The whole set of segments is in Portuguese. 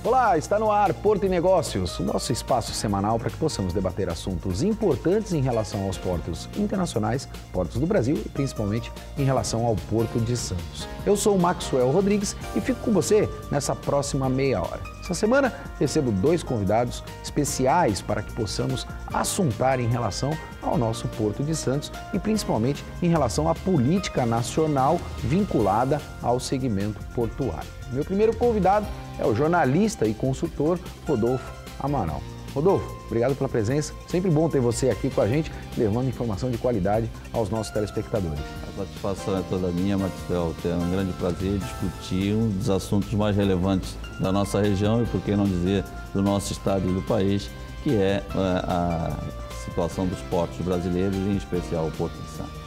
Olá, está no ar Porto e Negócios, o nosso espaço semanal para que possamos debater assuntos importantes em relação aos portos internacionais, portos do Brasil e principalmente em relação ao Porto de Santos. Eu sou o Maxwell Rodrigues e fico com você nessa próxima meia hora. Essa semana recebo 2 convidados especiais para que possamos assuntar em relação ao nosso Porto de Santos e principalmente em relação à política nacional vinculada ao segmento portuário. Meu primeiro convidado é o jornalista e consultor Rodolfo Amaral. Rodolfo, obrigado pela presença. Sempre bom ter você aqui com a gente, levando informação de qualidade aos nossos telespectadores. A satisfação é toda minha, Maxwell. É um grande prazer discutir um dos assuntos mais relevantes da nossa região e, por que não dizer, do nosso estado e do país, que é a situação dos portos brasileiros, em especial o Porto de Santos.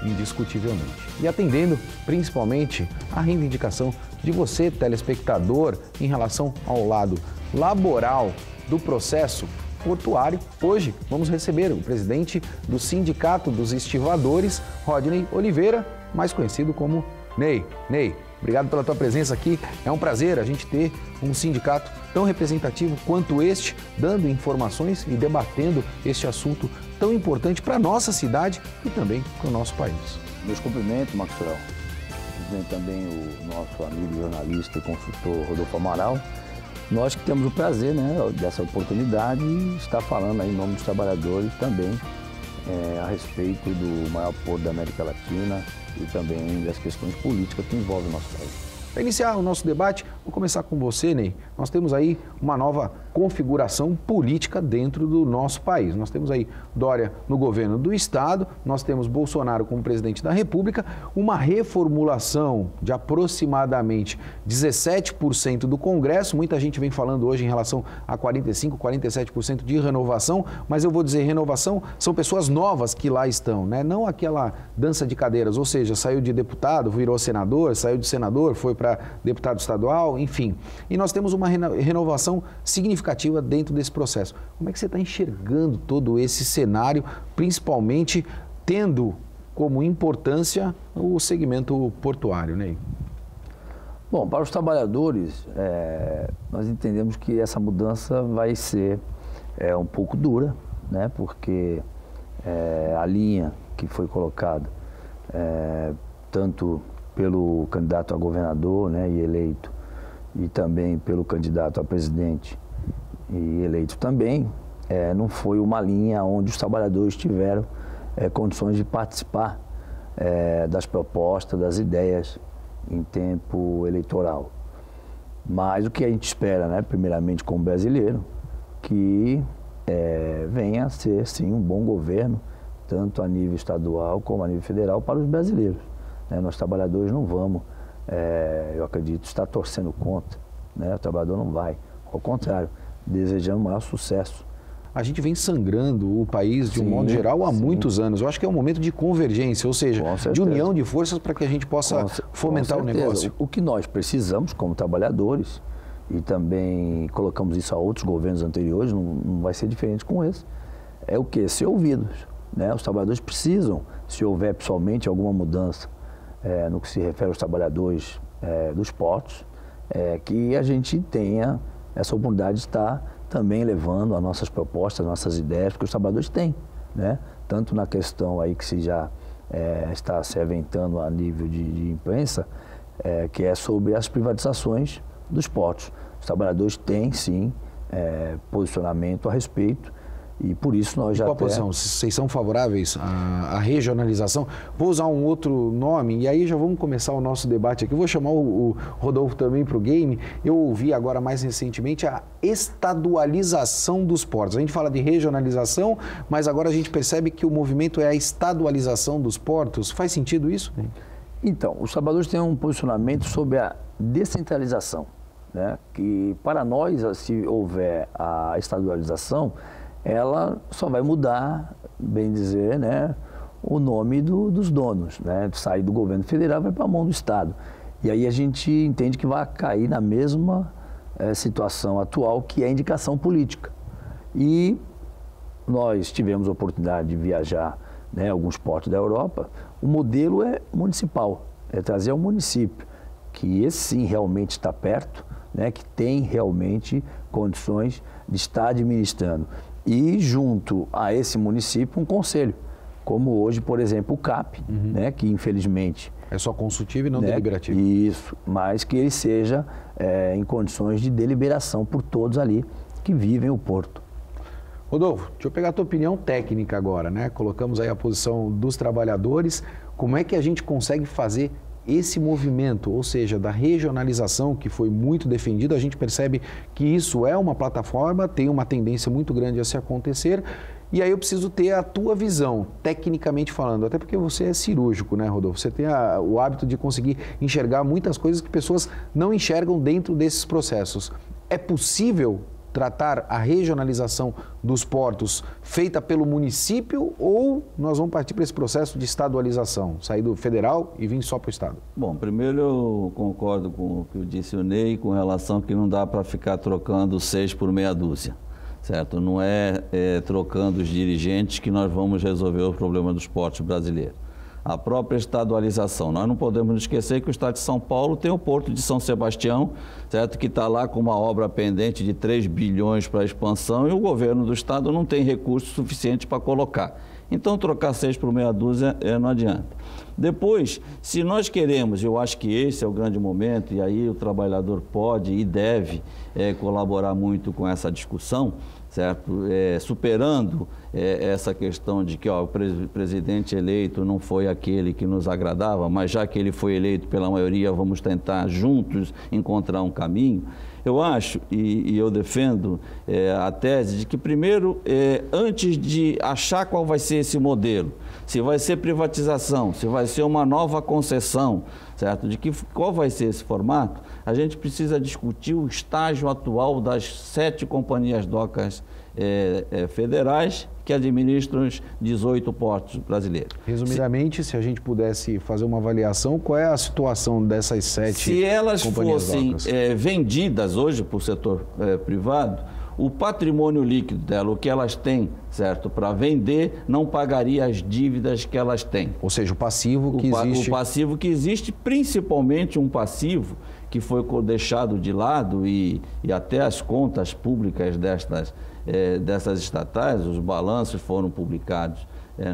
Indiscutivelmente. E atendendo principalmente a reivindicação de você, telespectador, em relação ao lado laboral do processo portuário, hoje vamos receber o presidente do Sindicato dos Estivadores, Rodney Oliveira, mais conhecido como Ney. Ney, obrigado pela tua presença aqui. É um prazer a gente ter um sindicato tão representativo quanto este, dando informações e debatendo este assunto tão importante para a nossa cidade e também para o nosso país. Meus cumprimentos, Maxwell. Cumprimento também o nosso amigo jornalista e consultor Rodolfo Amaral. Nós que temos o prazer, dessa oportunidade de estar falando aí em nome dos trabalhadores também a respeito do maior porto da América Latina e também das questões políticas que envolvem o nosso país. Para iniciar o nosso debate, vou começar com você, Ney. Nós temos aí uma nova configuração política dentro do nosso país. Nós temos aí Dória no governo do Estado, nós temos Bolsonaro como presidente da República, uma reformulação de aproximadamente 17% do Congresso. Muita gente vem falando hoje em relação a 45%, 47% de renovação, mas eu vou dizer renovação, são pessoas novas que lá estão, né? Não aquela dança de cadeiras, ou seja, saiu de deputado, virou senador, saiu de senador, foi para deputado estadual, enfim. E nós temos uma renovação significativa dentro desse processo. Como é que você está enxergando todo esse cenário, principalmente tendo como importância o segmento portuário, Ney? Bom, para os trabalhadores, nós entendemos que essa mudança vai ser um pouco dura, né? Porque a linha que foi colocada, tanto pelo candidato a governador, né, e eleito, e também pelo candidato a presidente e eleito também, não foi uma linha onde os trabalhadores tiveram condições de participar das propostas, das ideias em tempo eleitoral. Mas o que a gente espera, né, primeiramente como brasileiro, que venha a ser, sim, um bom governo, tanto a nível estadual como a nível federal, para os brasileiros. Nós trabalhadores não vamos, eu acredito, estar torcendo contra, né? O trabalhador não vai, ao contrário, desejando o maior sucesso. A gente vem sangrando o país de um modo geral há muitos anos. Eu acho que é um momento de convergência, ou seja, de união de forças para que a gente possa fomentar o negócio. O que nós precisamos como trabalhadores, e também colocamos isso a outros governos anteriores, não vai ser diferente com esse, é o quê? Ser ouvidos, né? Os trabalhadores precisam, se houver pessoalmente alguma mudança, no que se refere aos trabalhadores dos portos, que a gente tenha essa oportunidade de estar também levando as nossas propostas, as nossas ideias, porque os trabalhadores têm, né? Tanto na questão aí que se já está se aventando a nível de imprensa, que é sobre as privatizações dos portos. Os trabalhadores têm, sim, posicionamento a respeito. E por isso nós já Qual a posição? Vocês são favoráveis à regionalização? Vou usar um outro nome e aí já vamos começar o nosso debate aqui. Eu vou chamar o Rodolfo também para o game. Eu ouvi agora mais recentemente a estadualização dos portos. A gente fala de regionalização, mas agora a gente percebe que o movimento é a estadualização dos portos. Faz sentido isso? Então, os trabalhadores têm um posicionamento sobre a descentralização, né? Que para nós, se houver a estadualização, ela só vai mudar, bem dizer, né, o nome dos donos, né, sair do governo federal e vai para a mão do Estado. E aí a gente entende que vai cair na mesma situação atual, que é a indicação política. E nós tivemos a oportunidade de viajar, né, alguns portos da Europa. O modelo é municipal, é trazer ao município, que esse sim realmente está perto, né, que tem realmente condições de estar administrando. E junto a esse município um conselho, como hoje, por exemplo, o CAP, né, que infelizmente... É só consultivo e não né, deliberativo. Isso, mas que ele seja em condições de deliberação por todos ali que vivem o porto. Rodolfo, deixa eu pegar a tua opinião técnica agora, né? Colocamos aí a posição dos trabalhadores. Como é que a gente consegue fazer esse movimento, ou seja, da regionalização, que foi muito defendido? A gente percebe que isso é uma plataforma, tem uma tendência muito grande a se acontecer. E aí eu preciso ter a tua visão, tecnicamente falando, até porque você é cirúrgico, né, Rodolfo? Você tem o hábito de conseguir enxergar muitas coisas que pessoas não enxergam dentro desses processos. É possível tratar a regionalização dos portos feita pelo município ou nós vamos partir para esse processo de estadualização, sair do federal e vir só para o estado? Bom, primeiro eu concordo com o que disse o Ney com relação que não dá para ficar trocando 6 por meia dúzia, certo? Não é trocando os dirigentes que nós vamos resolver o problema dos portos brasileiros. A própria estadualização. Nós não podemos esquecer que o estado de São Paulo tem o Porto de São Sebastião, certo? Que está lá com uma obra pendente de 3 bilhões para a expansão e o governo do estado não tem recursos suficientes para colocar. Então, trocar 6 por meia dúzia não adianta. Depois, se nós queremos, eu acho que esse é o grande momento, e aí o trabalhador pode e deve colaborar muito com essa discussão, certo? Superando essa questão de que o presidente eleito não foi aquele que nos agradava, mas já que ele foi eleito pela maioria, vamos tentar juntos encontrar um caminho. Eu acho, e eu defendo a tese de que primeiro, antes de achar qual vai ser esse modelo, se vai ser privatização, se vai ser uma nova concessão, certo? De qual vai ser esse formato, a gente precisa discutir o estágio atual das 7 companhias docas federais que administram os 18 portos brasileiros. Resumidamente, se a gente pudesse fazer uma avaliação, qual é a situação dessas 7 companhias docas? Se elas fossem vendidas hoje para o setor privado, o patrimônio líquido dela, o que elas têm, certo, para vender, não pagaria as dívidas que elas têm. Ou seja, o passivo que existe. O passivo que existe, principalmente um passivo que foi deixado de lado e até as contas públicas dessas estatais, os balanços foram publicados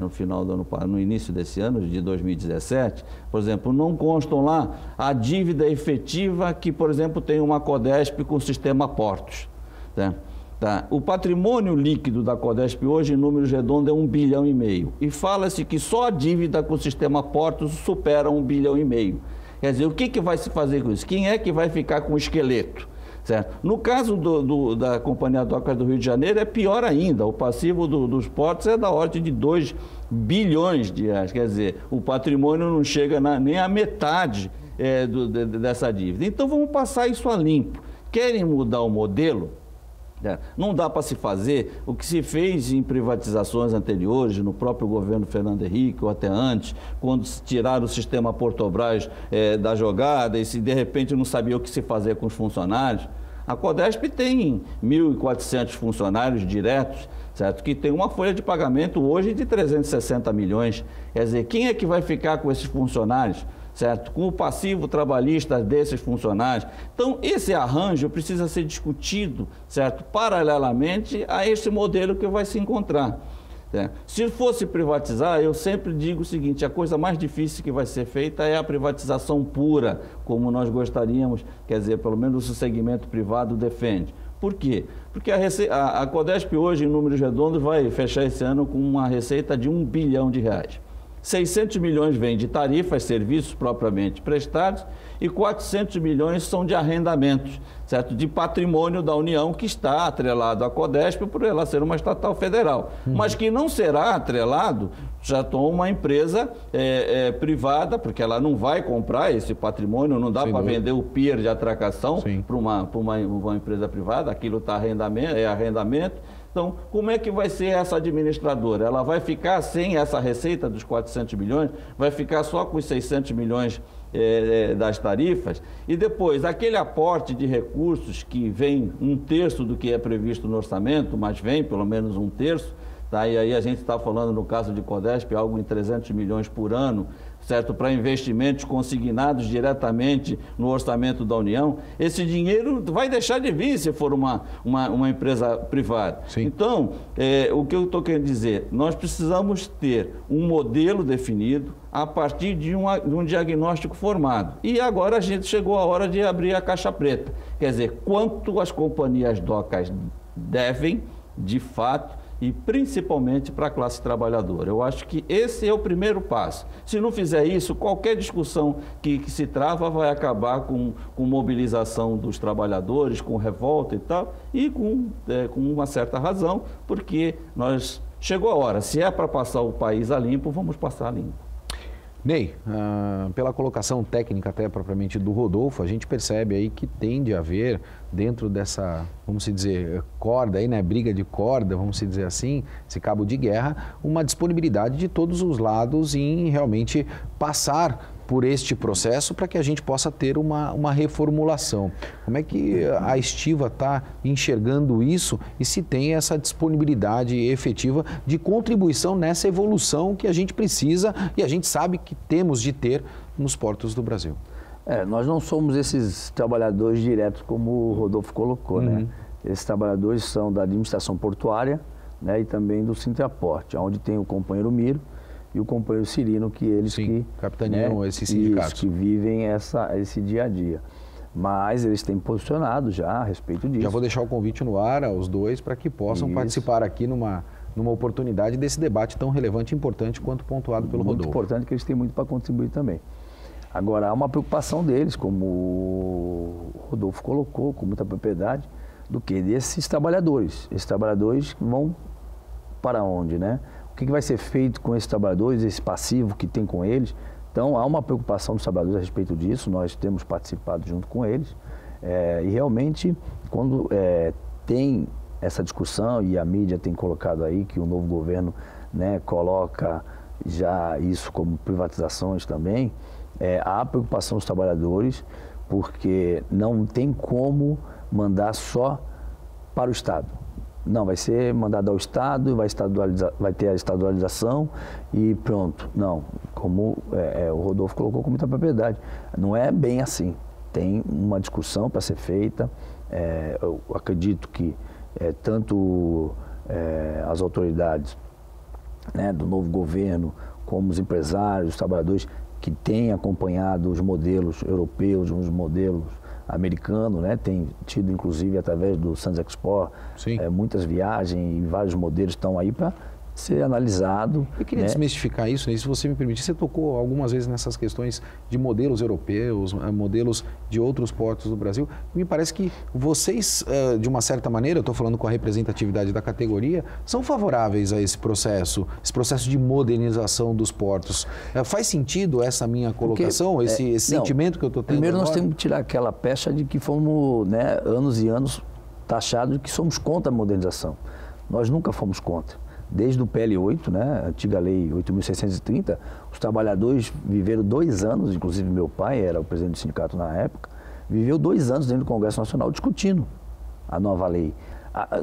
no final do ano, no início desse ano, de 2017, por exemplo, não constam lá a dívida efetiva que, por exemplo, tem uma Codesp com o sistema Portos, né? Tá. O patrimônio líquido da Codesp hoje, em números redondos, é 1,5 bilhão. E fala-se que só a dívida com o sistema Portos supera 1,5 bilhão. Quer dizer, o que vai se fazer com isso? Quem é que vai ficar com o esqueleto? Certo? No caso da Companhia Docas do Rio de Janeiro, é pior ainda. O passivo dos portos é da ordem de 2 bilhões de reais. Quer dizer, o patrimônio não chega nem à metade dessa dívida. Então, vamos passar isso a limpo. Querem mudar o modelo? Não dá para se fazer o que se fez em privatizações anteriores, no próprio governo Fernando Henrique ou até antes, quando tiraram o sistema Portobras da jogada e se de repente não sabia o que se fazer com os funcionários. A Codesp tem 1.400 funcionários diretos, certo? Que tem uma folha de pagamento hoje de 360 milhões. Quer dizer, quem é que vai ficar com esses funcionários? Certo? Com o passivo trabalhista desses funcionários. Então, esse arranjo precisa ser discutido, certo? Paralelamente a esse modelo que vai se encontrar. Certo? Se fosse privatizar, eu sempre digo o seguinte, a coisa mais difícil que vai ser feita é a privatização pura, como nós gostaríamos, quer dizer, pelo menos o segmento privado defende. Por quê? Porque a Codesp hoje, em números redondos, vai fechar esse ano com uma receita de 1 bilhão de reais. 600 milhões vêm de tarifas, serviços propriamente prestados e 400 milhões são de arrendamentos, certo? De patrimônio da União que está atrelado à Codesp por ela ser uma estatal federal, mas que não será atrelado já toma uma empresa privada, porque ela não vai comprar esse patrimônio, não dá para vender o pier de atracação para uma empresa privada, aquilo está arrendamento. Então, como é que vai ser essa administradora? Ela vai ficar sem essa receita dos 400 milhões? Vai ficar só com os 600 milhões das tarifas? E depois, aquele aporte de recursos que vem 1/3 do que é previsto no orçamento, mas vem pelo menos 1/3, Tá? E aí a gente está falando, no caso de Codesp, algo em 300 milhões por ano, certo? Para investimentos consignados diretamente no orçamento da União. Esse dinheiro vai deixar de vir se for uma empresa privada. Sim. Então, o que eu estou querendo dizer, nós precisamos ter um modelo definido a partir de um diagnóstico formado. E agora a gente chegou a hora de abrir a caixa preta. Quer dizer, quanto as companhias docas devem, de fato, e principalmente para a classe trabalhadora. Eu acho que esse é o primeiro passo. Se não fizer isso, qualquer discussão que se trava vai acabar com mobilização dos trabalhadores, com revolta e tal, e com uma certa razão, porque chegou a hora. Se é para passar o país a limpo, vamos passar a limpo. Ney, pela colocação técnica até propriamente do Rodolfo, a gente percebe aí que tende a haver dentro dessa, vamos dizer, corda aí, né, briga de corda, vamos dizer assim, esse cabo de guerra, uma disponibilidade de todos os lados em realmente passar por este processo para que a gente possa ter uma reformulação. Como é que a Estiva está enxergando isso e se tem essa disponibilidade efetiva de contribuição nessa evolução que a gente precisa e a gente sabe que temos de ter nos portos do Brasil? Nós não somos esses trabalhadores diretos como o Rodolfo colocou, né? Esses trabalhadores são da administração portuária, né, e também do Sintraporte, onde tem o companheiro Miro e o companheiro Cirino, que eles capitaneam, né, esses sindicatos. Isso, que vivem esse dia a dia. Mas eles têm posicionado já a respeito disso. Já vou deixar o convite no ar aos dois para que possam participar aqui numa oportunidade desse debate tão relevante e importante quanto pontuado pelo Rodolfo. Muito importante, que eles têm muito para contribuir também. Agora, há uma preocupação deles, como o Rodolfo colocou com muita propriedade, do que desses trabalhadores. Esses trabalhadores vão para onde, né? O que vai ser feito com esses trabalhadores, esse passivo que tem com eles? Então, há uma preocupação dos trabalhadores a respeito disso, nós temos participado junto com eles. E realmente, quando tem essa discussão, e a mídia tem colocado aí que o novo governo, né, coloca já isso como privatizações também, há preocupação dos trabalhadores, porque não tem como mandar só para o Estado. Não, vai ser mandado ao Estado, vai ter a estadualização e pronto. Não, como o Rodolfo colocou com muita propriedade, não é bem assim. Tem uma discussão para ser feita. Eu acredito que tanto as autoridades, né, do novo governo, como os empresários, os trabalhadores que têm acompanhado os modelos europeus, os modelos americano, né? Tem tido, inclusive, através do Santos Export, muitas viagens e vários modelos estão aí para ser analisado. Eu queria desmistificar isso, né? Se você me permitir, você tocou algumas vezes nessas questões de modelos europeus, modelos de outros portos do Brasil. Me parece que vocês, de uma certa maneira, eu estou falando com a representatividade da categoria, são favoráveis a esse processo de modernização dos portos. Faz sentido essa minha colocação, esse sentimento que eu estou tendo Primeiro agora? Nós temos que tirar aquela pecha de que fomos, né, anos e anos taxados de que somos contra a modernização. Nós nunca fomos contra. Desde o PL8, né, a antiga lei 8.630, os trabalhadores viveram 2 anos, inclusive meu pai era o presidente do sindicato na época, viveu 2 anos dentro do Congresso Nacional discutindo a nova lei.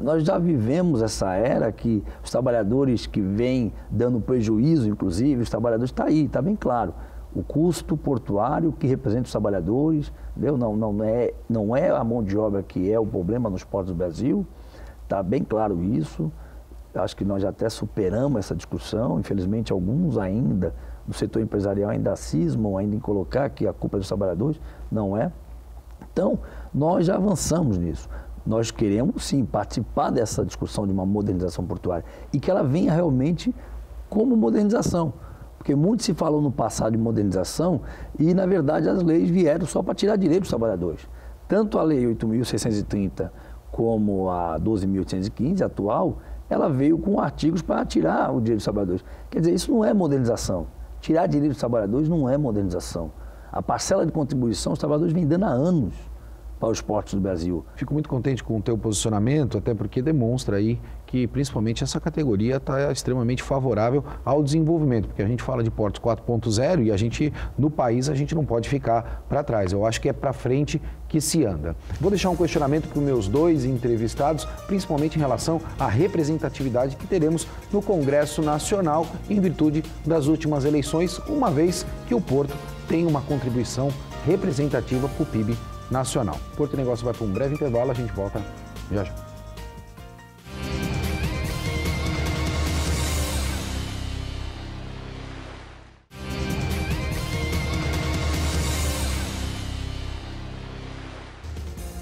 Nós já vivemos essa era que os trabalhadores que vêm dando prejuízo, inclusive, os trabalhadores está aí, está bem claro. O custo portuário que representa os trabalhadores, entendeu? Não é a mão de obra que é o problema nos portos do Brasil, está bem claro isso. Acho que nós já até superamos essa discussão, infelizmente alguns ainda, do setor empresarial ainda cismam ainda em colocar que a culpa é dos trabalhadores, não é. Então, nós já avançamos nisso. Nós queremos, sim, participar dessa discussão de uma modernização portuária e que ela venha realmente como modernização. Porque muito se falou no passado de modernização e, na verdade, as leis vieram só para tirar direito dos trabalhadores. Tanto a Lei 8.630 como a 12.815, atual, ela veio com artigos para tirar o direito dos trabalhadores. Quer dizer, isso não é modernização. Tirar direito dos trabalhadores não é modernização. A parcela de contribuição os trabalhadores vêm dando há anos. para os portos do Brasil. Fico muito contente com o teu posicionamento, até porque demonstra aí que principalmente essa categoria está extremamente favorável ao desenvolvimento, porque a gente fala de portos 4.0 e no país, a gente não pode ficar para trás. Eu acho que é para frente que se anda. Vou deixar um questionamento para os meus dois entrevistados, principalmente em relação à representatividade que teremos no Congresso Nacional em virtude das últimas eleições, uma vez que o Porto tem uma contribuição representativa para o PIB nacional. Porto Negócio vai para um breve intervalo, a gente volta já já.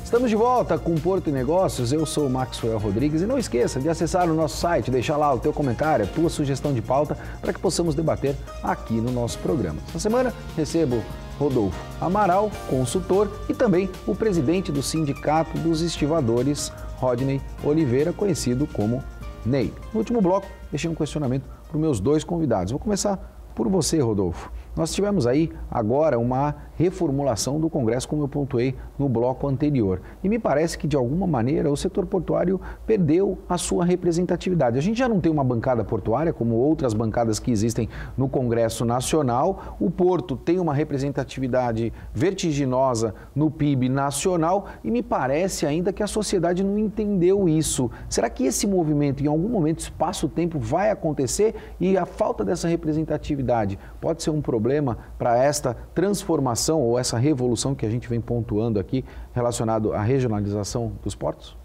Estamos de volta com Porto e Negócios, eu sou o Maxwell Rodrigues e não esqueça de acessar o nosso site, deixar lá o teu comentário, a tua sugestão de pauta para que possamos debater aqui no nosso programa. Essa semana recebo Rodolfo Amaral, consultor, e também o presidente do Sindicato dos Estivadores, Rodney Oliveira, conhecido como Ney. No último bloco, deixei um questionamento para os meus dois convidados. Vou começar por você, Rodolfo. Nós tivemos aí agora uma reformulação do Congresso, como eu pontuei no bloco anterior. E me parece que, de alguma maneira, o setor portuário perdeu a sua representatividade. A gente já não tem uma bancada portuária, como outras bancadas que existem no Congresso Nacional. O Porto tem uma representatividade vertiginosa no PIB nacional e me parece ainda que a sociedade não entendeu isso. Será que esse movimento, em algum momento, espaço-tempo, vai acontecer e a falta dessa representatividade pode ser um problema para esta transformação ou essa revolução que a gente vem pontuando aqui relacionado à regionalização dos portos?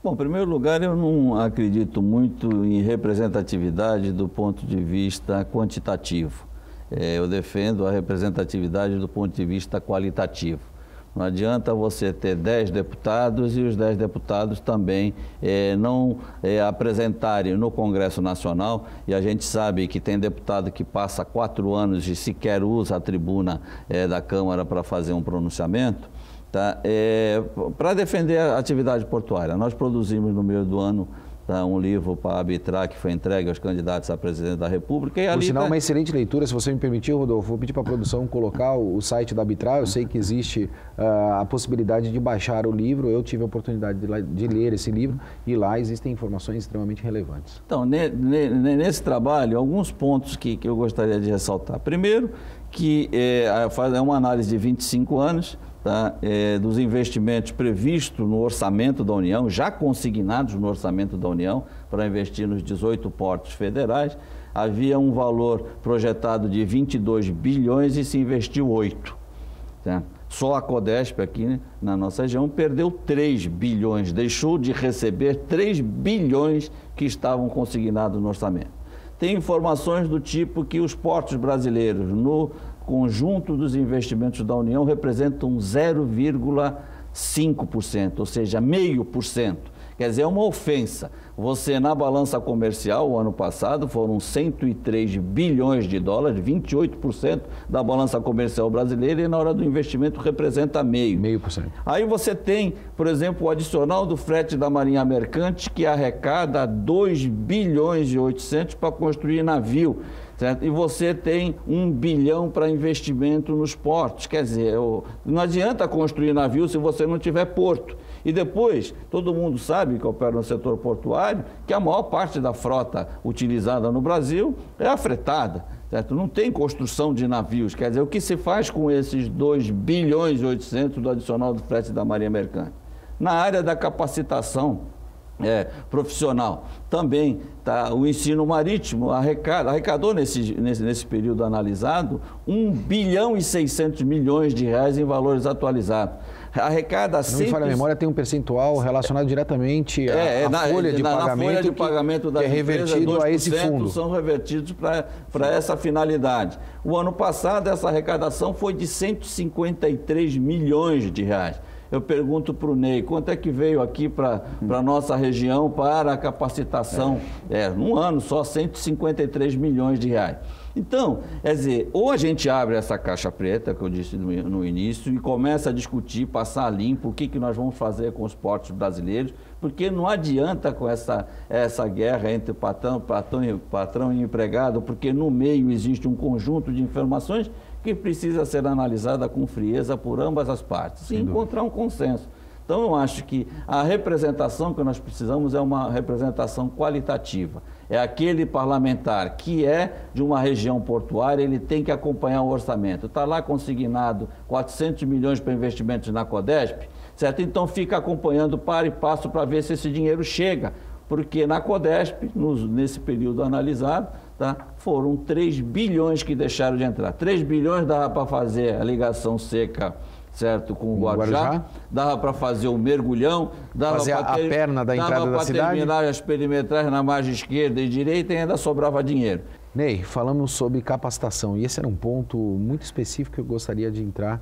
Bom, em primeiro lugar, eu não acredito muito em representatividade do ponto de vista quantitativo. Eu defendo a representatividade do ponto de vista qualitativo. Não adianta você ter 10 deputados e os 10 deputados também não apresentarem no Congresso Nacional, e a gente sabe que tem deputado que passa 4 anos e sequer usa a tribuna da Câmara para fazer um pronunciamento. Tá? Para defender a atividade portuária, nós produzimos no meio do ano um livro para arbitrar que foi entregue aos candidatos a presidente da República. Por sinal, uma excelente leitura, se você me permitir, Rodolfo, vou pedir para a produção colocar o site da Arbitrar. Eu sei que existe a possibilidade de baixar o livro, eu tive a oportunidade de ler esse livro e lá existem informações extremamente relevantes. Então, nesse trabalho, alguns pontos que eu gostaria de ressaltar. Primeiro, que é uma análise de 25 anos, tá? Dos investimentos previstos no orçamento da União, já consignados no orçamento da União, para investir nos 18 portos federais. Havia um valor projetado de 22 bilhões e se investiu 8. Tá? Só a Codesp aqui, né, na nossa região perdeu 3 bilhões, deixou de receber 3 bilhões que estavam consignados no orçamento. Tem informações do tipo que os portos brasileiros, no conjunto dos investimentos da União, representam 0,5%, ou seja, 0,5%. Quer dizer, é uma ofensa. Você, na balança comercial, o ano passado, foram 103 bilhões de dólares, 28% da balança comercial brasileira, e na hora do investimento representa 0,5%. Aí você tem, por exemplo, o adicional do frete da Marinha Mercante, que arrecada 2 bilhões e 800 para construir navio. Certo? E você tem 1 bilhão para investimento nos portos. Quer dizer, não adianta construir navio se você não tiver porto. E depois, todo mundo sabe que opera no setor portuário, que a maior parte da frota utilizada no Brasil é afretada. Certo? Não tem construção de navios. Quer dizer, o que se faz com esses 2 bilhões e 800 do adicional do frete da Marinha Mercante? Na área da capacitação profissional, também o ensino marítimo arrecadou nesse período analisado 1 bilhão e 600 milhões de reais em valores atualizados. Arrecada Não me falha a memória, tem um percentual relacionado diretamente à folha de pagamento, na folha de pagamento das que é revertido empresas, a esse fundo. São revertidos para essa finalidade. O ano passado, essa arrecadação foi de 153 milhões de reais. Eu pergunto para o Ney, quanto é que veio aqui para a nossa região para a capacitação? Num ano só, 153 milhões de reais. Então, quer dizer, ou a gente abre essa caixa preta, que eu disse no início, e começa a discutir, passar limpo o que nós vamos fazer com os portos brasileiros, porque não adianta com essa guerra entre patrão e empregado, porque no meio existe um conjunto de informações que precisa ser analisada com frieza por ambas as partes e encontrar um consenso. Então, eu acho que a representação que nós precisamos é uma representação qualitativa. É aquele parlamentar que é de uma região portuária, ele tem que acompanhar o orçamento. Está lá consignado 400 milhões para investimentos na Codesp, certo? Então, fica acompanhando para e passo para ver se esse dinheiro chega. Porque na Codesp, nesse período analisado, tá, foram 3 bilhões que deixaram de entrar. 3 bilhões dava para fazer a ligação seca, certo, com o Guarujá, dava para fazer o mergulhão, dava para a perna da entrada da cidade, terminar as perimetrais na margem esquerda e direita e ainda sobrava dinheiro. Ney, falamos sobre capacitação e esse era um ponto muito específico que eu gostaria de entrar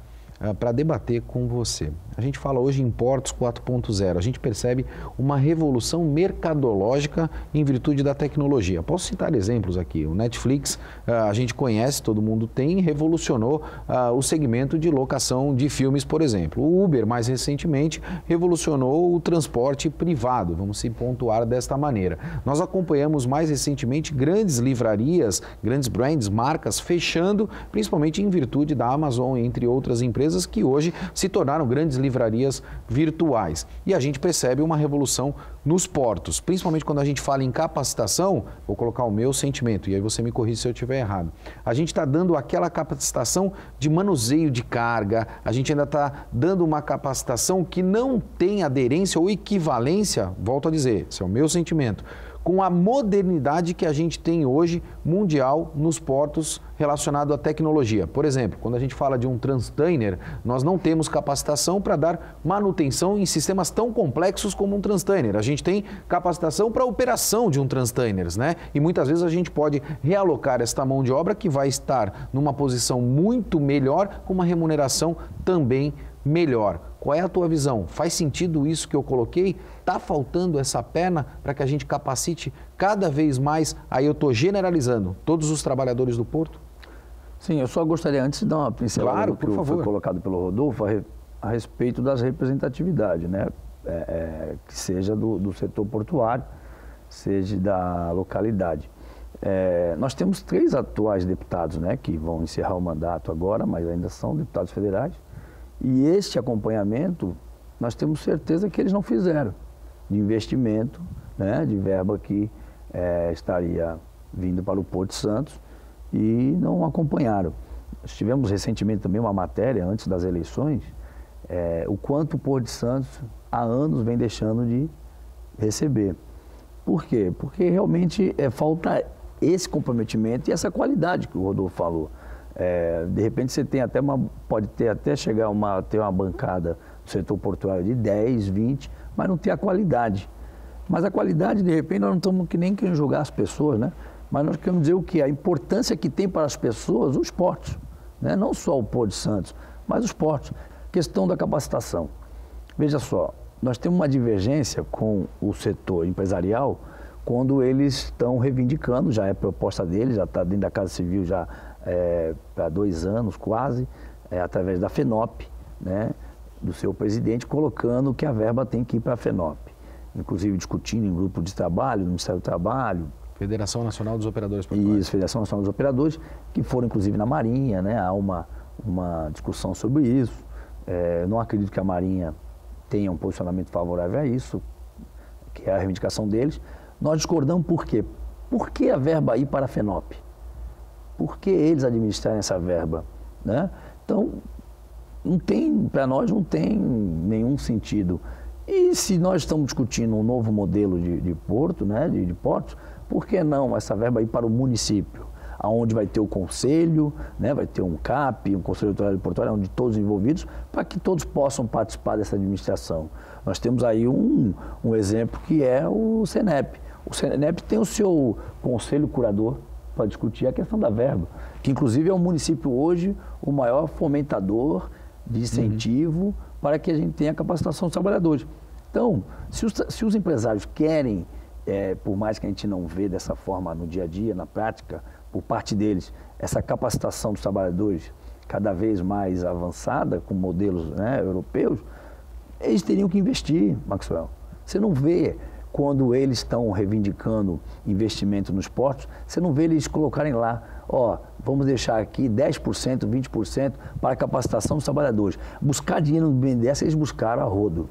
para debater com você. A gente fala hoje em Portos 4.0, a gente percebe uma revolução mercadológica em virtude da tecnologia. Posso citar exemplos aqui, o Netflix, a gente conhece, todo mundo tem, revolucionou o segmento de locação de filmes, por exemplo. O Uber, mais recentemente, revolucionou o transporte privado, vamos se pontuar desta maneira. Nós acompanhamos mais recentemente grandes livrarias, grandes brands, marcas fechando, principalmente em virtude da Amazon, entre outras empresas que hoje se tornaram grandes livrarias virtuais. E a gente percebe uma revolução nos portos, principalmente quando a gente fala em capacitação, vou colocar o meu sentimento, e aí você me corrige se eu estiver errado. A gente está dando aquela capacitação de manuseio de carga, a gente ainda está dando uma capacitação que não tem aderência ou equivalência, volto a dizer, esse é o meu sentimento, com a modernidade que a gente tem hoje mundial nos portos relacionado à tecnologia. Por exemplo, quando a gente fala de um transtainer, nós não temos capacitação para dar manutenção em sistemas tão complexos como um transtainer. A gente tem capacitação para a operação de um transtainer, né? E muitas vezes a gente pode realocar esta mão de obra que vai estar numa posição muito melhor, com uma remuneração também melhor. Qual é a tua visão? Faz sentido isso que eu coloquei? Está faltando essa perna para que a gente capacite cada vez mais, aí eu estou generalizando, todos os trabalhadores do porto? Sim, eu só gostaria antes de dar uma pincelada do que foi colocado pelo Rodolfo a respeito das representatividades, né? Que seja do setor portuário, seja da localidade. Nós temos 3 atuais deputados, né, que vão encerrar o mandato agora, mas ainda são deputados federais. E este acompanhamento, nós temos certeza que eles não fizeram, de investimento, né, de verba que estaria vindo para o Porto de Santos e não acompanharam. Nós tivemos recentemente também uma matéria, antes das eleições, o quanto o Porto de Santos há anos vem deixando de receber. Por quê? Porque realmente falta esse comprometimento e essa qualidade que o Rodolfo falou. De repente você tem até pode ter até chegar ter uma bancada do setor portuário de 10, 20, mas não ter a qualidade. Mas a qualidade, de repente, nós não estamos que nem querendo julgar as pessoas, né? Mas nós queremos dizer o quê? A importância que tem para as pessoas os portos, né? Não só o Porto de Santos, mas os portos. Questão da capacitação. Veja só, nós temos uma divergência com o setor empresarial quando eles estão reivindicando, já é proposta deles, já está dentro da Casa Civil já há 2 anos quase, através da FENOP, né, do seu presidente, colocando que a verba tem que ir para a FENOP. Inclusive discutindo em grupo de trabalho, no Ministério do Trabalho. Federação Nacional dos Operadores Portuários. Isso, Federação Nacional dos Operadores, que foram inclusive na Marinha, né, há uma discussão sobre isso. Eu não acredito que a Marinha tenha um posicionamento favorável a isso, que é a reivindicação deles. Nós discordamos por quê? Por que a verba ir para a FENOP? Por que eles administrarem essa verba, né? Então, para nós não tem nenhum sentido. E se nós estamos discutindo um novo modelo de porto, né, de portos, por que não essa verba ir para o município? Onde vai ter o conselho, né, vai ter um CAP, um Conselho Portuário, onde todos envolvidos, para que todos possam participar dessa administração. Nós temos aí um exemplo que é o CENEP. O CENEP tem o seu conselho curador para discutir a questão da verba, que inclusive é o município hoje o maior fomentador de incentivo para que a gente tenha a capacitação dos trabalhadores. Então, se os empresários querem, por mais que a gente não vê dessa forma no dia a dia, na prática, por parte deles, essa capacitação dos trabalhadores cada vez mais avançada, com modelos, né, europeus, eles teriam que investir, Maxwell. Você não vê quando eles estão reivindicando investimento nos portos, você não vê eles colocarem lá, ó, vamos deixar aqui 10%, 20% para a capacitação dos trabalhadores. Buscar dinheiro no BNDES, eles buscaram a rodo,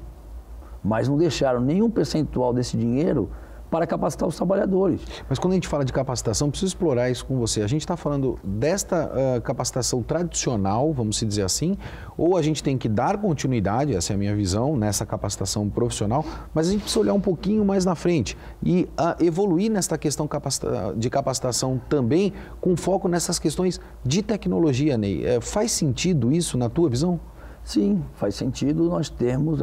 mas não deixaram nenhum percentual desse dinheiro para capacitar os trabalhadores. Mas quando a gente fala de capacitação, preciso explorar isso com você. A gente está falando desta capacitação tradicional, vamos dizer assim, ou a gente tem que dar continuidade, essa é a minha visão, nessa capacitação profissional, mas a gente precisa olhar um pouquinho mais na frente e evoluir nesta questão de capacitação também, com foco nessas questões de tecnologia, Ney. Faz sentido isso na tua visão? Sim, faz sentido nós termos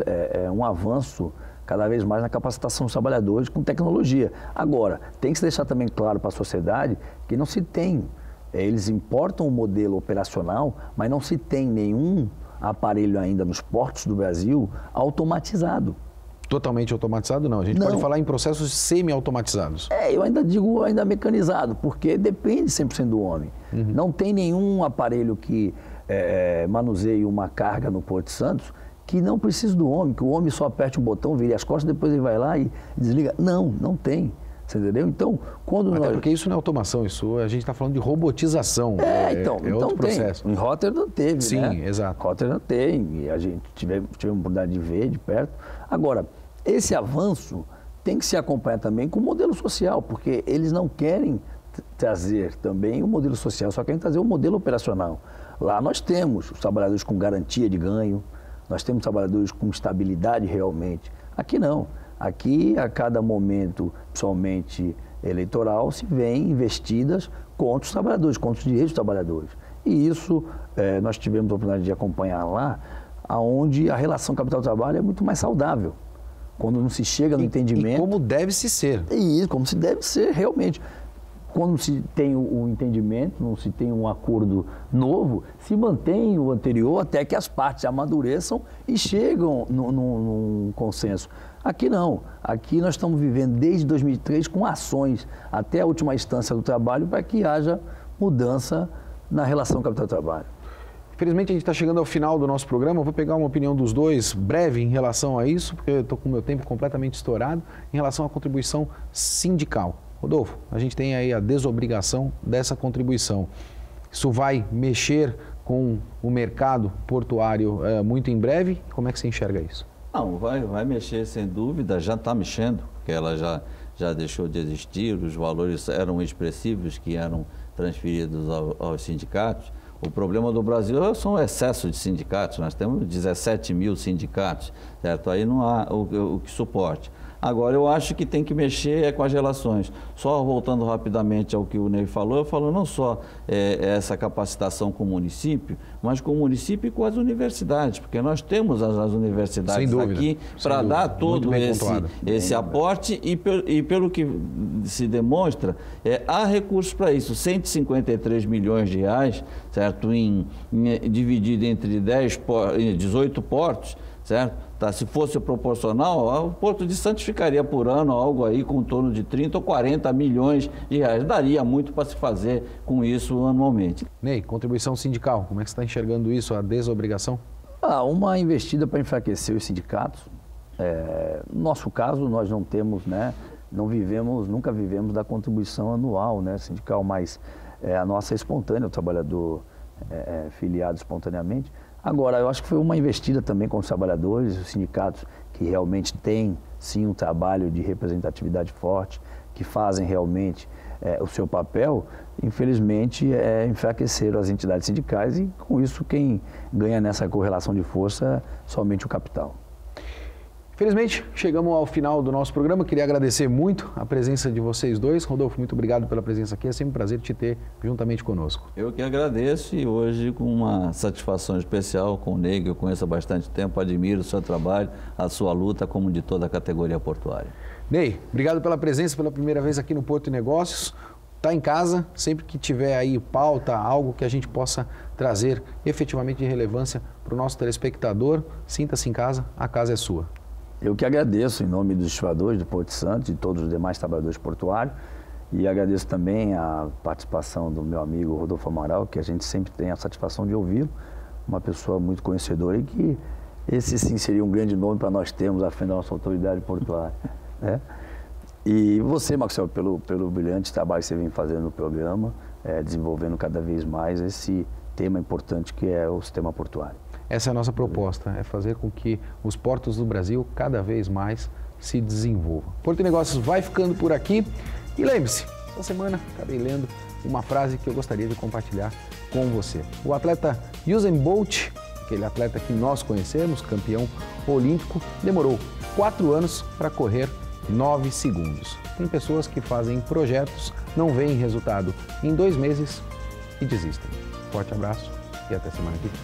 um avanço cada vez mais na capacitação dos trabalhadores com tecnologia. Agora, tem que se deixar também claro para a sociedade que não se tem, eles importam o modelo operacional, mas não se tem nenhum aparelho ainda nos portos do Brasil automatizado. Totalmente automatizado não, a gente pode falar em processos semi-automatizados. Eu ainda digo ainda mecanizado, porque depende 100% do homem. Uhum. Não tem nenhum aparelho que manuseie uma carga no Porto de Santos que não precisa do homem, que o homem só aperte um botão, vire as costas, depois ele vai lá e desliga. Não tem. Você entendeu? Então, quando Até porque isso não é automação, isso a gente está falando de robotização. Então outro processo. Em Rotterdam teve, Sim, né? exato. Rotterdam tem, e a gente tivemos a oportunidade de ver de perto. Agora, esse avanço tem que se acompanhar também com o modelo social, porque eles não querem trazer também o modelo social, só querem trazer o modelo operacional. Lá nós temos os trabalhadores com garantia de ganho, nós temos trabalhadores com estabilidade realmente. Aqui não. Aqui, a cada momento, principalmente eleitoral, se vem investidas contra os trabalhadores, contra os direitos dos trabalhadores. E isso nós tivemos a oportunidade de acompanhar lá, onde a relação capital-trabalho é muito mais saudável. Quando não se chega no entendimento... E como deve se ser. Isso, como se deve ser realmente. Quando se tem o entendimento, não se tem um acordo novo, se mantém o anterior até que as partes amadureçam e chegam num consenso. Aqui não. Aqui nós estamos vivendo desde 2003 com ações até a última instância do trabalho para que haja mudança na relação capital-trabalho. Infelizmente a gente está chegando ao final do nosso programa, eu vou pegar uma opinião dos dois breve em relação a isso, porque eu estou com o meu tempo completamente estourado, em relação à contribuição sindical. Rodolfo, a gente tem aí a desobrigação dessa contribuição. Isso vai mexer com o mercado portuário muito em breve? Como é que você enxerga isso? Não, vai mexer sem dúvida, já está mexendo, porque ela já deixou de existir, os valores eram expressivos que eram transferidos aos sindicatos. O problema do Brasil são o excesso de sindicatos, nós temos 17 mil sindicatos, certo? Aí não há o que suporte. Agora, eu acho que tem que mexer com as relações. Só voltando rapidamente ao que o Ney falou, eu falo não só essa capacitação com o município, mas com o município e com as universidades, porque nós temos as universidades aqui para dar todo esse aporte e pelo que se demonstra, há recursos para isso, 153 milhões de reais, certo? Dividido entre 18 portos, certo? Se fosse proporcional, o Porto de Santos ficaria por ano algo aí com em torno de 30 ou 40 milhões de reais. Daria muito para se fazer com isso anualmente. Ney, contribuição sindical, como é que você está enxergando isso, a desobrigação? Uma investida para enfraquecer os sindicatos. No nosso caso, nós não temos, né, nunca vivemos da contribuição anual, né, sindical, mas a nossa é espontânea, o trabalhador filiado espontaneamente. Agora, eu acho que foi uma investida também com os trabalhadores, os sindicatos que realmente têm, sim, um trabalho de representatividade forte, que fazem realmente o seu papel, infelizmente, enfraqueceram as entidades sindicais e, com isso, quem ganha nessa correlação de força é somente o capital. Felizmente, chegamos ao final do nosso programa. Queria agradecer muito a presença de vocês dois. Rodolfo, muito obrigado pela presença aqui. É sempre um prazer te ter juntamente conosco. Eu que agradeço e hoje com uma satisfação especial com o Ney, que eu conheço há bastante tempo, admiro o seu trabalho, a sua luta, como de toda a categoria portuária. Ney, obrigado pela presença pela primeira vez aqui no Porto e Negócios. Está em casa, sempre que tiver aí pauta, algo que a gente possa trazer efetivamente de relevância para o nosso telespectador, sinta-se em casa, a casa é sua. Eu que agradeço em nome dos estimadores do Porto de Santos e todos os demais trabalhadores portuários e agradeço também a participação do meu amigo Rodolfo Amaral, que a gente sempre tem a satisfação de ouvi-lo, uma pessoa muito conhecedora e que esse sim seria um grande nome para nós termos à frente da nossa autoridade portuária, né? E você, Maxwell, pelo brilhante trabalho que você vem fazendo no programa, desenvolvendo cada vez mais esse tema importante que é o sistema portuário. Essa é a nossa proposta, é fazer com que os portos do Brasil cada vez mais se desenvolvam. Porto e Negócios vai ficando por aqui e lembre-se, essa semana acabei lendo uma frase que eu gostaria de compartilhar com você. O atleta Usain Bolt, aquele atleta que nós conhecemos, campeão olímpico, demorou 4 anos para correr 9 segundos. Tem pessoas que fazem projetos, não veem resultado em 2 meses e desistem. Forte abraço e até semana que vem.